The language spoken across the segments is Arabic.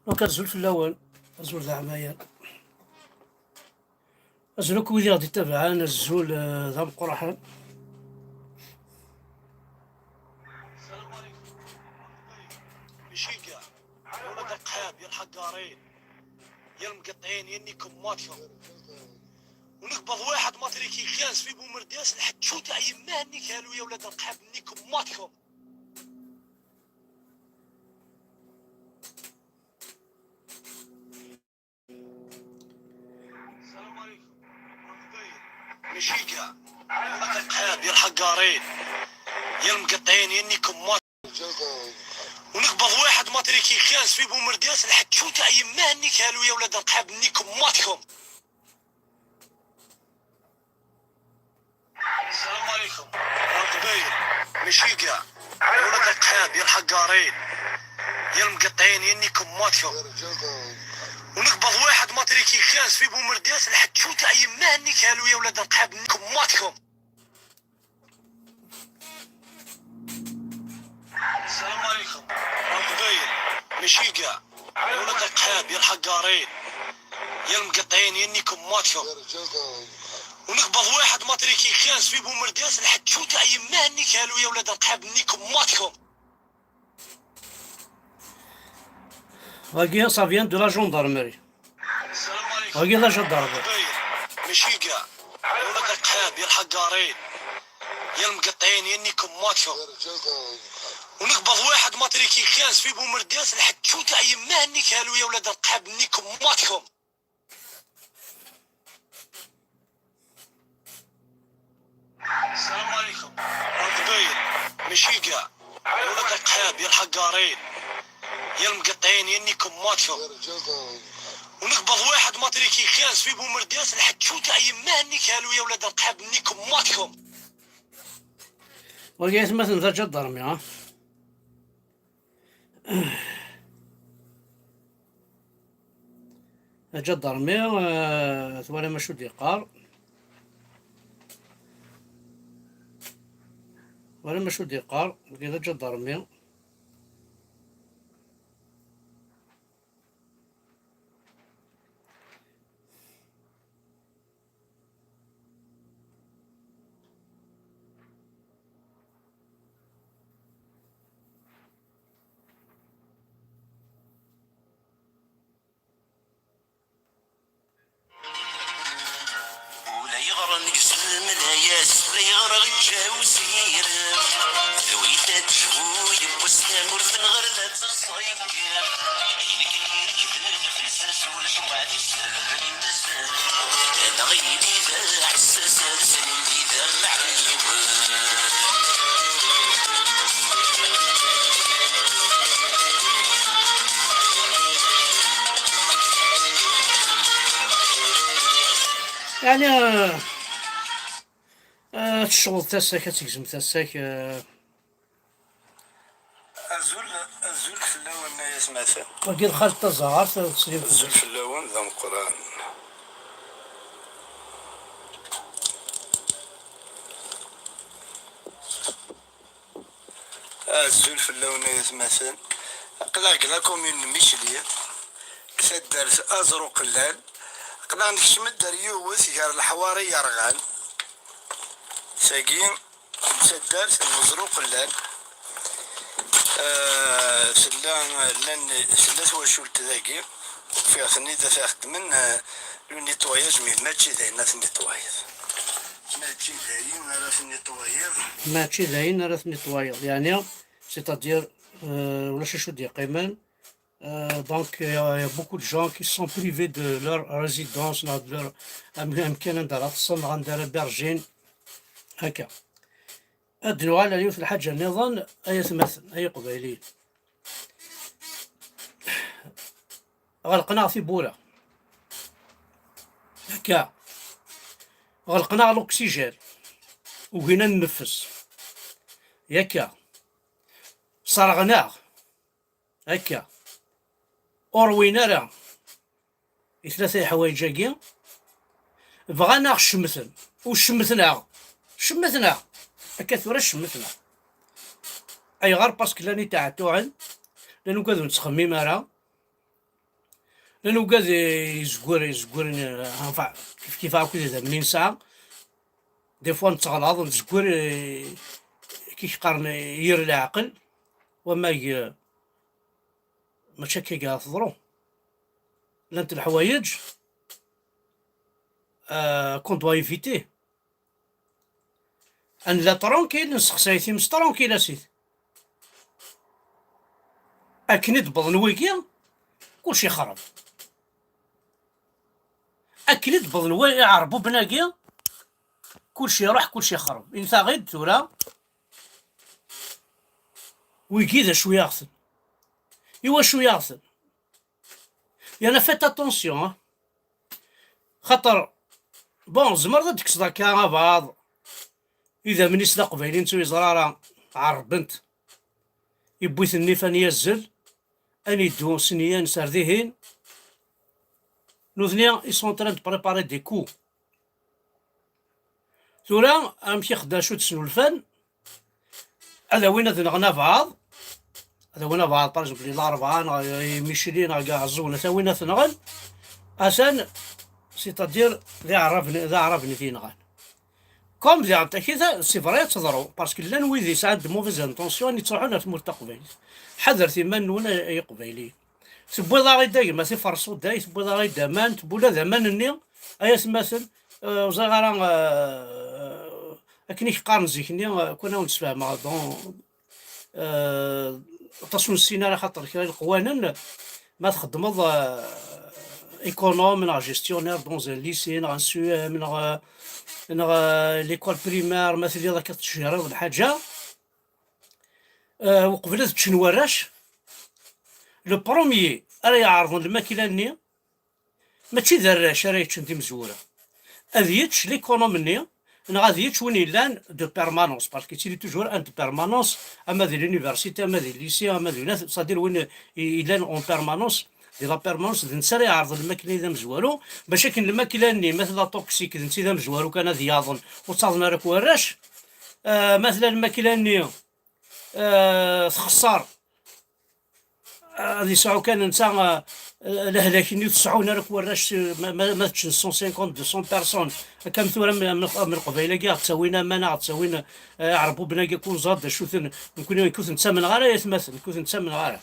دونك الزول في الأول، الزول ذا عماير، الزول كويدي غادي يتابعنا الزول ذا مقرحان. السلام عليكم. ماشي كاع يا ولاد القحاب يا الحقارين يا المقطعين يا انكم ماتكم ونقبض واحد ماتريكي خانس في بومرداس لحد شو تاع يماه انك هالو يا ولاد القحاب انكم ماتكم. السلام عليكم. ماشي كاع يا ولاد القحاب يا الحقارين يا المقطعين يا انكم ماتكم ونقبض واحد ماتريكي خانس في بومرداس لحد شو تاع يماه انك هالو يا ولاد القحاب انكم ماتكم. السلام عليكم. القبايل ماشي كاع يا ولاد القحاب يا الحقارين يا المقطعين يا انكم ماتكم ونقبض واحد ماتريكي خانس في بومرداس لحد شو تاع يماه انك هالو يا ولاد القحاب انكم ماتكم. السلام عليكم. القبايل ماشي كاع يا ولاد القحاب يا الحقارين يا المقطعين يا انكم ماتكم ونقبض واحد ماتريكي خانس في بومرداس لحد شو تاع يماه انك هالو يا ولاد القحاب انكم ماتكم. غاكي سا فيان دو لا جوندارمري. السلام عليكم. غاكي لا جدارمري. ماشي كاع يا ولاد القحاب يا الحقارين يا المقطعين يا انكم ماتكم ونقبض واحد ماتريكي خانس في بومرداس لحد شو تاع يماه انك هالو يا ولاد القحاب انكم ماتكم. السلام عليكم. القبايل ماشي كاع يا ولاد القحاب يا الحقارين يا المقطعين يا انكم ماتكم ونقبض واحد ماتريكي خانس في بومرداس لحد شو تاع يماه انك هالو يا ولاد القحاب انكم ماتكم. غاكي مثلا ذا جدارمي ها. جدارمي ثوالي ماشو ديقار ولا ماشو ديقار كذا جدارمي. ولا يغرى نقسم لاياس لا يغرى الجاوسير ذويتات شغوي بوستان ورد الغردات الصيد عينك يركبن في الساس والشوات السرني مزال انا غيري ذا عساس سني ذا العيوان. يعني الشغل تاسك تيجزم تاسك الزول في اللون نايس مثلا غاكي دخلت الزهر تسليم الزول في اللون ذا مقران الزول في اللون نايس مثلا قلا كومين ميشليه كسدر ازرو قلال قلا نكشم الدار يوث يار الحواري يرغال ساقين مسدر المزرو قلال سلا تواشولت ذاكي فيها ثني ذا تخدمن لو نيتواياج مي ماشي داين ناس نيتواياج ماشي داين ناس نيتواياج ماشي داين راه نيتوايض يعني سيتادير ولا شو ديال قيمان. Donc il y a beaucoup de gens qui sont privés de leur résidence, de leur أمكنة دار تصنع عندها برجين هكا. أدنوا على اليوم في الحاجة النظام أي مثل أي قبيلين غلقنا في بورا هكا غلقنا الأكسجين وهنا ننفس ياكا صرغناه هكا أروينا راه ثلاثة حوايج بغانا شمثن شمثنا هكا ثورة شمثنا أي غير باسكو لاني تاع توعن لانو قادو نتخمم راه لانو قاد يزقور هنفع كيف هاكا منين ساعة دي فوا نتغلاظ نزقور كي قارن ير العقل وما ماشي كي قاعد تضرو لانت الحوايج كنت وايفيتيه ان لا ترونكيل نسقسايتي مش ترونكيل اسيت اكني تبض نويكيا كلشي خرب اكني تبض نويكيا عربو بناكيا كلشي يروح كلشي خرب انت غير تورا ويكي ذا شويه يغسل ايوا شويه يغسل انا فيت اتونسيون خاطر بون زمر ديك الصداكا بعض اذا من يسدا قبايلين تو زراره عربنت يبويت النيفان يزل اني دو سنيان سرديهين نوذنيا اي سون تران دو بريباري دي كو ثورا امشي خدا شو تسنو الفن هذا وين نغنى بعض هذا وين بعض باغ اكزومبل الاربعه ميشيلين كاع الزونه تا وين نغن عشان سيتادير ذا عرفني في نغان كوم ذا كذا سي فري تضرو باسكو لان ويدي ساعات دو موفيز انتونسيون يتروحون في مرتقبين حذر ثمان ولا يقبيلي تبوي ضاري داير ما فرصو داي تبوي ضاري دامان تبولا دامان الني ايا مثلا وزغارا اكني قارن زيكني كنا نتفاهم دون تصون السيناريو خاطر كاين القوانين ما تخدمض ايكونوم نا جيستيونير دون ان ليسي نا سو نا ليكول بريمير مثلا ذاك تشهر الحاجه وقبل تشنوراش لو بروميي راه يعرضون الماكله ني ماشي دراش راه يتشندي مزوره هذيتش ليكونومي انا غادي وين يلان دو بيرمانونس باسكو تيلي توجور ان دو بيرمانونس اما ديال لونيفرسيتي اما ديال الليسي اما ديال صادير وين يلان اون بيرمانونس دي لا بيرمانونس نسى يعرض الماكله اذا مزوالو باش كاين الماكله ني مثلا توكسيك نسى اذا مزوالو كان دياضن وتصادنا راك وراش مثلا الماكله ني تخسر هذه ساعه كان نسى لهلاكين يتسعون راك وراش ما تشن 150 200 بيرسون كم ثوره من القبيله كاع تساوينا منع تساوينا عربو بنا يكون زاد شوثن نكون يكون نتسمن غير يتمثل يكون نتسمن غير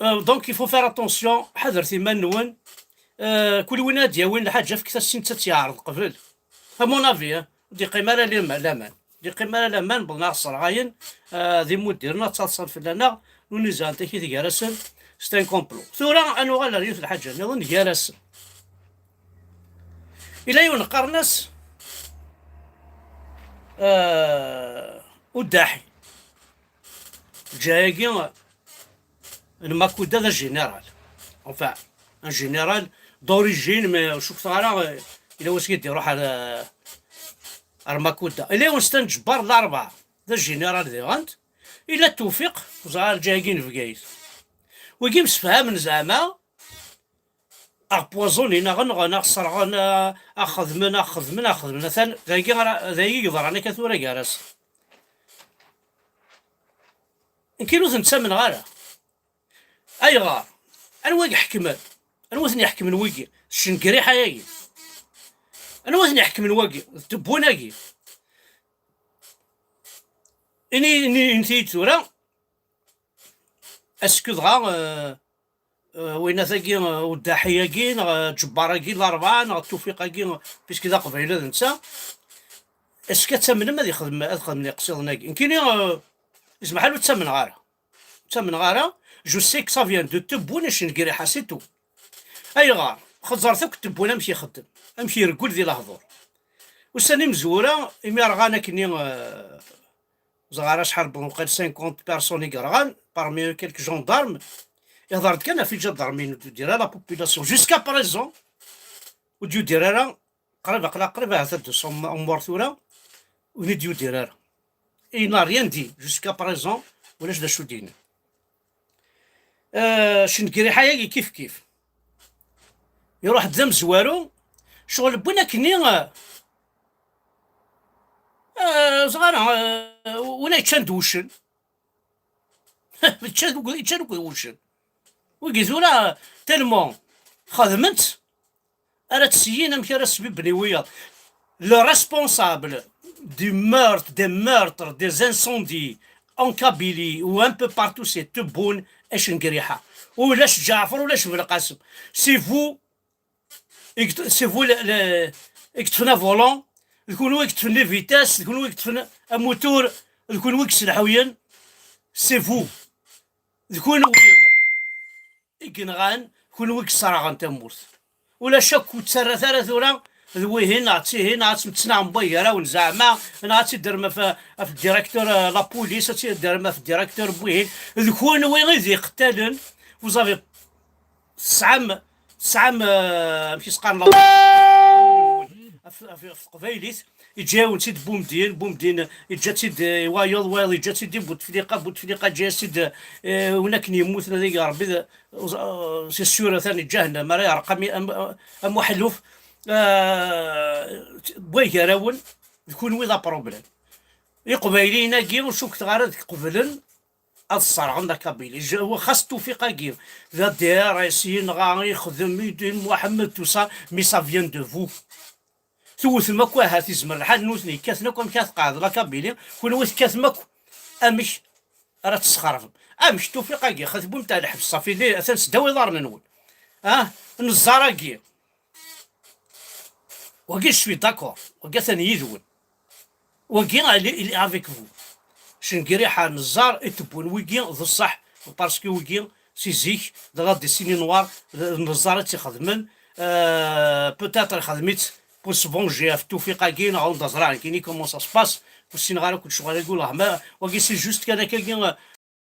دونك يفو فير اتونسيون حذر ثمان نون كل وين دياوين الحاجه في كثر سنت تيعرض قبل مون افي دي قيمه لامان دي قيمه لامان بلنا الصراعين ذي مديرنا تصل في لنا ونزال تكي تجارسن ستان كومبلو ثورا انو غالا ريوث الحاجه نظن جالس الى يون قرنس وداحي جايين الماكودا ذا جينيرال انفا ان جينيرال دوريجين مي شوف ثارا الى واش يدير روح على الماكودا الى يون ستان جبار الاربعه ذا جينيرال ذي غانت الى التوفيق زعار جايين في كايس وكيم سفهم زعما ابوزوني نغن صرغن اخذ من مثلا ذاي يضر انا كثوره جالس نكيلو تنتسمن غالا اي غار انا واقع حكمل انا وثني يحكم من وقي الشنقري حياي انا وثني يحكم من وقي تبوناكي اني انتي تورا اسكو دغا وين ثاقي والداحيه كي جباره كي الاربعه التوفيق كي فاش كذا قبيله ننسى اسكو تسمن ما يخدم لي قصير كاين اسمح له تسمن غاره جو سي كو سا فيان دو تبون شنقري حسيتو اي غار خزرتك تبون امشي يخدم امشي يرقل ذي الهضور وساني مزوره امي رغانا كني زغاره شحال بقى 50 بيرسون يقرغان parmi quelques gendarmes يهضر كان في جدارمين ديرها لا بوبولاسيون جوسكا بريزون وديو ديرها قريبه حتى 200 امور ثوره ونديو ديرها اي نا ريان دي جوسكا بريزون ولاش دا شو دينا شنكري حياكي كيف يروح دم زوارو شغل بونا كني صغار ونا يتشان وشن يتشان وشن ويقيزونا تلمون خدمت أنا تسيين أمك راسبي بنيوية le responsable des meurtres, des incendies en Kabylie ou un peu partout, c'est Tebboune et Chengueriha. Ou Lech Jafar ou Lech Belqasem. C'est vous, يكتفنا فولون، يكونوا يكتفنا فيتاس، يكونوا يكتفنا موتور، يكونوا يكسلحويا، سي فو، يكونوا يكنغان، يكونوا يكسرغان تمورت. ولا شك وتسرى ثلاث ولا ذوي هنا عطي هنا عتمتنا مبيرة ونزعما انا عتيدر ما في الديريكتور لا بوليس عتيدر ما في الديريكتور بوين ذكون وين غير يقتلن وزافي سعام ماشي سقان في قبيليت يجاو تيد بومدين يجا تيد وايض يجا تيد بوتفليقه جا تيد هناك يموت هذيك يا ربي سي سيور ثاني جهنم راه رقمي ام محلوف بغيك راون يكون ويضا بروبليم يقبايلين كي وشوك تغارد قبلن الصرع عندك كابيلي هو خاص توفيق كي ذا دير رئيسين غا يخدم يدين محمد توصا مي سا فيان دو فو ثوث ماكو هاتي زمر الحال نوثني كاثنا كون كاث قاعد لا كابيلي كون وث كاث ماكو امش راه تسخرف امش توفيق كي خذبو نتاع الحبس صافي لي اثن سداوي دارنا نقول نزارا كي وكي شوي داكور وكي ثاني يذون وكي اللي افيك فو شنكري حال نزار اتبون وكي ذو الصح باسكو وكي سي زيك دغا دي سيني نوار النزار تيخدمن بوتاتر خدمت بور سفونجي في توفيق كي نعاود دزران كيني كومون سا سباس وسين غير كل شغل يقول ما وكي سي جوست كان كي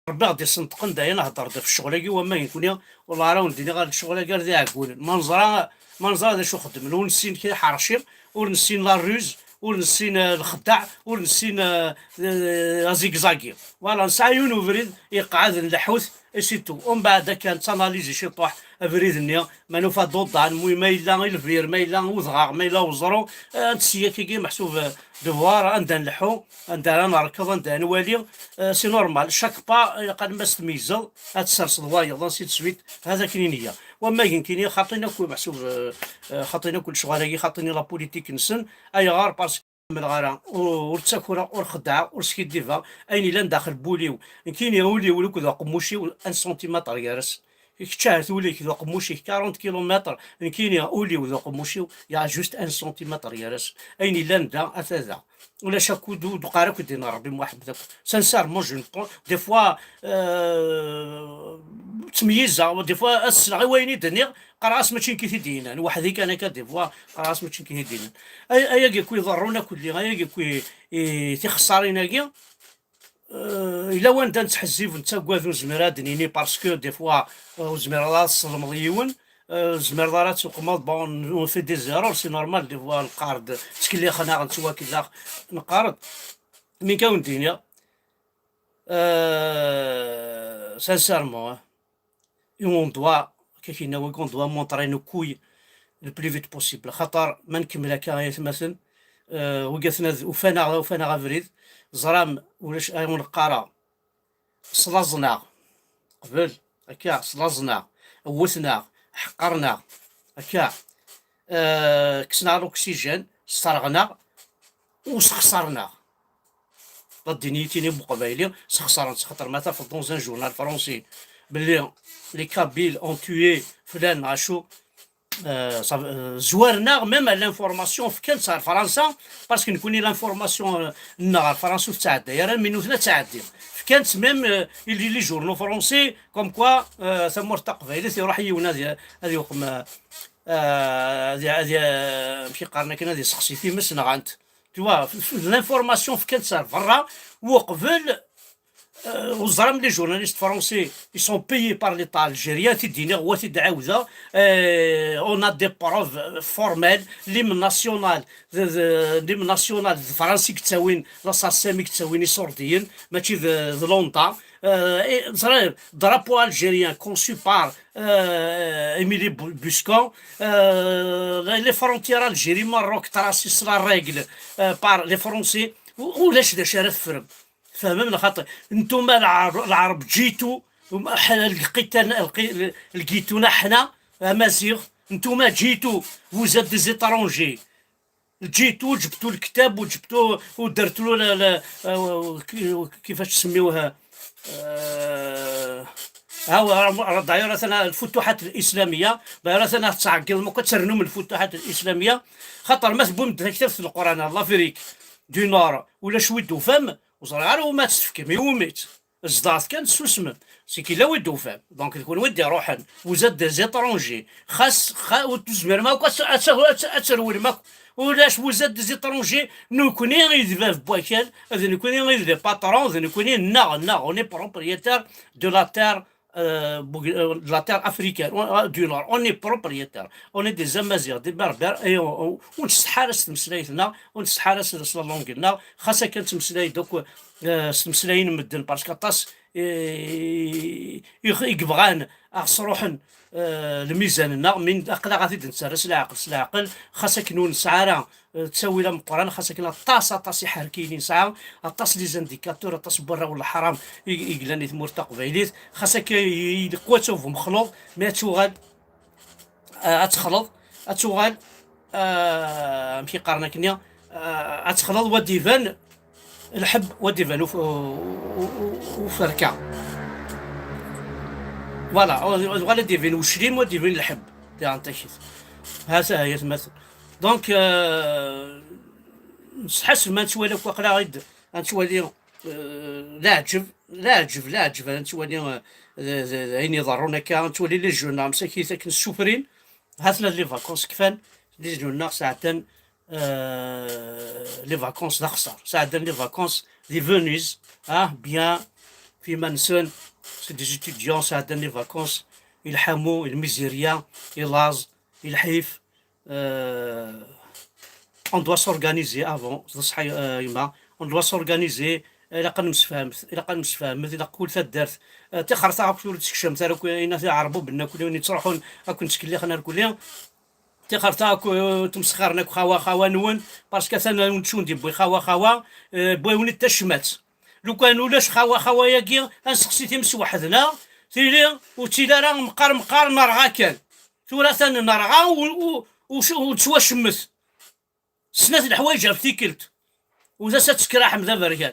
ربي غادي يصنطقن دايا نهضر في الشغل كي وما يكون والله راه ندير غير الشغل كاع ذا عقول منظره هذا شو خدم ونسين كي حرشيم ونسين لا روز ونسين الخدع ونسين زيكزاكي فوالا نسعيون وفريد يقعد الحوث سيتو ومن بعد كان تاناليزي شي طوح فريد النيا مانو فا ضد ما الا الفير ما الا وزغاغ ما الا وزرو نتسيا كي محسوب دوار عندنا نلحو عندنا نركض عندنا نوالي سي نورمال شاك با قد ما ستميزل هتسرسل وايضا سي تسويت هذا كنينيه وما كاين خاطينا كل محسوب خاطينا كل شغل خاطيني لا بوليتيك نسن اي غار باسكو من غارة ورتساكورا ورخدعة ورسكيديفا اين لان داخل بوليو كاين يولي ولو ذا قموشي 1 سنتيمتر يارس كتشاهد وليك ذا قموشي 40 كيلومتر كاين يولي ذا قموشي يا جوست 1 سنتيمتر يارس اين لان دا اثاثا ولا شاكو دو قارك دينا ربي واحد ذاك سانسارمون جو دي فوا تمييزا دي فوا السلعه ويني دنيا قراص ماشي كي تدينا وحدي كان كدي فوا قراص ماشي كي تدينا ايا كي يضرونا كل ايا كي تخسرينا كي الا وين نتحزيف نتا كواذو زميرا دنيني باسكو دي فوا زميرا صلمضيون زمير سوق مال بون في دي زيرور سي نورمال دي فوا القارد تكلي خنا نتوا كي نقارد مي كاون الدنيا سانسيرمون اون دوا كاين كون دوا مونطري نو كوي لو بلي فيت بوسيبل خاطر ما نكمل هكا مثلا وقفنا وفانا غافريد زرام ولاش نقارا صلازنا قبل هكا صلازنا وثنا حقرنا هكا كسنا الاكسجين استرغنا وسخسرنا الدنيتيني بقبايلي سخسرنا خاطر مثلا في دون جورنال فرونسي باللي لي كابيل اون توي فلان عاشو زوارنا ميم لانفورماسيون في كان صار فرنسا باسكو نكوني لانفورماسيون نغار فرنسا في تاع الدايره مينوتنا تعدي كانت ميم لي جورنو فرونسي كوم كوا ثم قبايلي يروح يونا هذه وقم هذه ماشي قارنا كاين هذه سقسيتي مسنا غانت توا لانفورماسيون في كانت صار برا وقبل les journalistes français, ils sont payés par l'État algérien. On a des preuves formelles. L'hymne national الفرنسي كتساوين l'assassin كتساوين سورديين ماشي ذا لونطا. Drapeau algérien conçu par Émilie Buscan. Les frontières Algérie Maroc tracées sur la règle par les Français. ولاش دا شرف فرم فهمنا خاطر نتوما العرب جيتوا لقيتونا حنا امازيغ. نتوما جيتوا وزاد دي زيترونجي جيتوا جبتوا الكتاب وجبتوا ودرتوا له كيفاش تسميوها هاو دايره الفتوحات الاسلاميه دايره تعقل ما كترنوا من الفتوحات الاسلاميه خاطر ما ثبوا كتاب في القران الله فيريك دو نار ولا شوي دو فم وصغار وما تسفكمي وميت الزدات كان سوسم سي كي لا ودو فم دونك يكون ودي روحا وزاد دي زيترونجي خاص وتزمر ما اتسرول ما ولاش وزاد دي زيترونجي نو كوني غير في بواكال اذا نكوني غير دي باترون اذا نكوني ناغ اوني بروبريتير دو لا تير de la terre africaine du nord. On est propriétaire. On est des Amazirs, des Berbères et on نستحرس تمسلايتنا ونستحرس الصلون ديالنا خاصة كانت تمسلاي دوك تمسلاين مدن باسكو طاس يبغان اخص روحن الميزاننا من اقلا غادي نتسرس العقل خاصة كنون سعارة تساوي لها مقران خاصة كنا طاس يحركيني ساعة طاس لي زانديكاتور طاس برا ولا حرام يقلاني ثمور تقبيليت خاصة كي قواتو مخلوط ما توغال اتخلط اتوغال مشي قارنا كنيا اتخلط وديفان الحب وديفان وفركا فوالا ديفين وشريم وديفين الحب تاع تاكيت هذا هي المثل دونك نحس ما نتوالى واقيلا غير نتوالي لا عجب نتوالي عين يضرونا كا نتوالي لي جون مساكين ساكن السوبرين هاتنا لي فاكونس كفان لي جون ساعه لي فاكونس نخسر ساعه لي فاكونس دي فونيز بيان في منسون سي دي ستوديون ساعه لي فاكونس يلحموا الميزيريا يلاز يلحيف on doit s'organiser avant تصحى يما on doit s'organiser إلا قد نسفهم إذا كل دارت تخرطا كل تكشم ترى كاين عربو بنا كل تروحون كنت تكلي خنا كل تخرطا تمسخرنا خوا نون باسكو ثنا نتشون دي بوي خوا بوي تشمات لو كان ولاش خوا ياكي نسقسي تمس وحدنا تيلي وتيلا راه مقار نرغا كان ثورة ثاني نرغا وتواشمت سنة الحوايج ارتيكلت وذا ستسكراح مذا بركان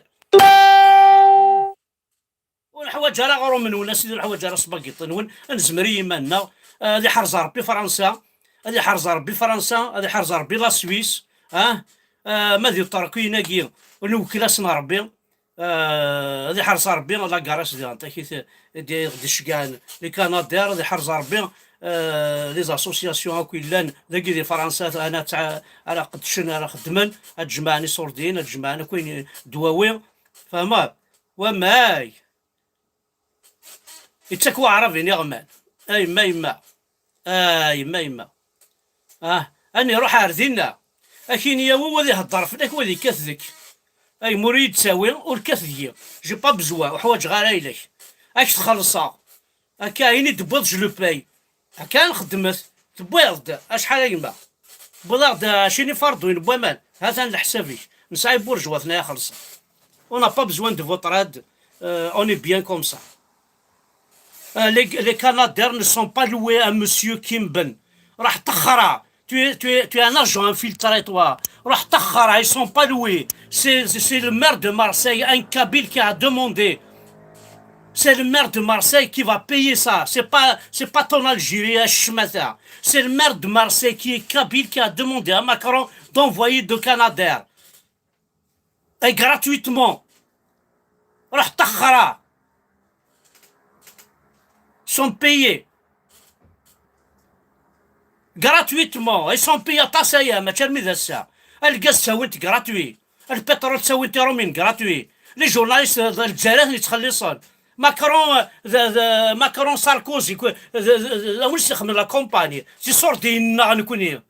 والحوايج راه غرو من ولا سيدي الحوايج راه سباقيطن ون نزمري مالنا هذه حرز ربي فرنسا هذه حرز ربي فرنسا هذه حرز ربي لا سويس ماذي طرقينا كي ونوكلاسنا ربي هذه حرز ربي لا كاراس ديال تاكيت دي الشكان لي كندير هذه حرز ربي لي زاسوسياسيون هاكو لان ذاكي ديال فرنسا انا تاع انا قدشن انا خدمن تجمعني سوردين تجمعنا كاين دواوي فما وماي يتسكوا عربي نغمان اي ما يما اني روح اردينا اكين يا هو اللي هضر فيك ولي كثك اي مريد تساوي والكثيه جي با بزوا وحوايج غارايلك اش تخلصها كاين دبوض لو باي كان خدمت تبوض اشحال يما بلاد شيني فردوين بومان هذا الحسابي نساي بورجوا ثنايا خلص on n'a pas besoin de votre aide on est bien comme ça les Canadiens ne sont pas loués à monsieur Kimben راح تخرا tu es un agent infiltré toi راح تخرا ils sont pas loués c'est le maire de Marseille un Kabyle qui a demandé. C'est le maire de Marseille qui va payer ça. C'est pas ton Algérie, Shmata. C'est le maire de Marseille qui est Kabyle qui a demandé à Macron d'envoyer de Canadair. Et gratuitement. Ils sont payés. Gratuitement. Ils sont payés à Tassaya, ma tchermi ça. Le gaz, ça gratuit. Le pétrole, ça gratuit. لي جورناليست الجزائر اللي تخلصون ماكرون ماكرون ساركوزي وين يخدم لا كومباني سي صور ديالنا غنكون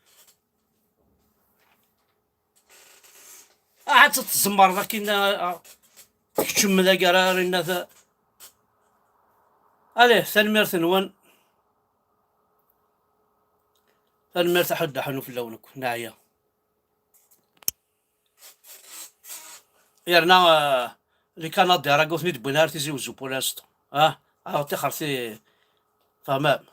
عاد تتزمر ذاك كتشم ذاك راه ذا عليه تنمير نوان تنمير تحد حنو في اللونك ناعيه يرنا اللي كان ناضي راه قوتني دبنار تيزي وزو بولاستو عاوتاني خرتي فهمام